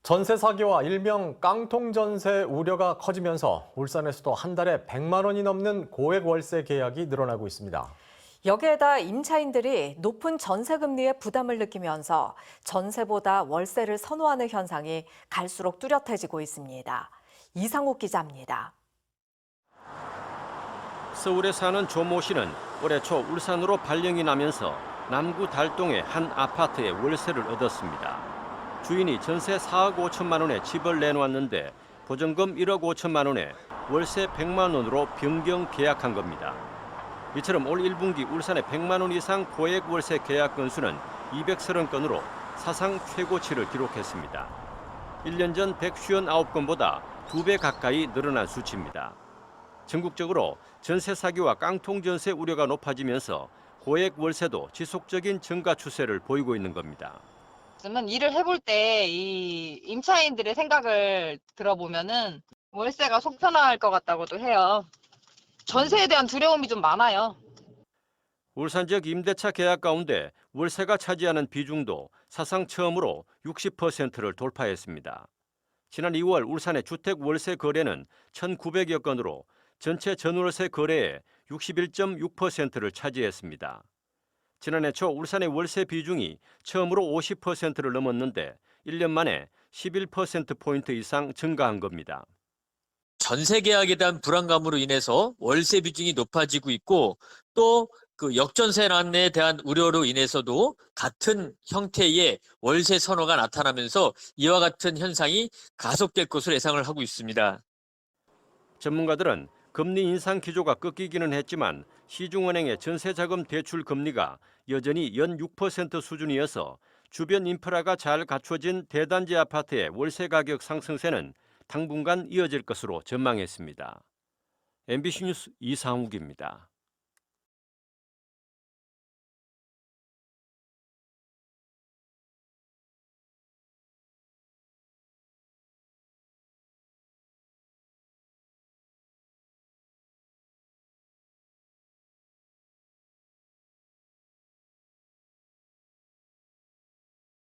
전세 사기와 일명 깡통 전세 우려가 커지면서 울산에서도 한 달에 100만 원이 넘는 고액 월세 계약이 늘어나고 있습니다. 여기에다 임차인들이 높은 전세 금리에 부담을 느끼면서 전세보다 월세를 선호하는 현상이 갈수록 뚜렷해지고 있습니다. 이상욱 기자입니다. 서울에 사는 조모 씨는 올해 초 울산으로 발령이 나면서 남구 달동의 한 아파트에 월세를 얻었습니다. 주인이 전세 4억 5천만 원에 집을 내놓았는데 보증금 1억 5천만 원에 월세 100만 원으로 변경 계약한 겁니다. 이처럼 올 1분기 울산의 100만 원 이상 고액 월세 계약 건수는 230건으로 사상 최고치를 기록했습니다. 1년 전 159건보다 2배 가까이 늘어난 수치입니다. 전국적으로 전세 사기와 깡통 전세 우려가 높아지면서 고액 월세도 지속적인 증가 추세를 보이고 있는 겁니다. 저는 일을 해볼 때 이 임차인들의 생각을 들어보면은 월세가 속 편할 것 같다고도 해요. 전세에 대한 두려움이 좀 많아요. 울산 지역 임대차 계약 가운데 월세가 차지하는 비중도 사상 처음으로 60%를 돌파했습니다. 지난 2월 울산의 주택 월세 거래는 1,900여 건으로 전체 전월세 거래의 61.6%를 차지했습니다. 지난해 초 울산의 월세 비중이 처음으로 50%를 넘었는데 1년 만에 11%포인트 이상 증가한 겁니다. 전세 계약에 대한 불안감으로 인해서 월세 비중이 높아지고 있고 또 그 역전세난에 대한 우려로 인해서도 같은 형태의 월세 선호가 나타나면서 이와 같은 현상이 가속될 것으로 예상을 하고 있습니다. 전문가들은 금리 인상 기조가 꺾이기는 했지만 시중은행의 전세자금 대출 금리가 여전히 연 6% 수준이어서 주변 인프라가 잘 갖춰진 대단지 아파트의 월세 가격 상승세는 당분간 이어질 것으로 전망했습니다. MBC 뉴스 이상욱입니다.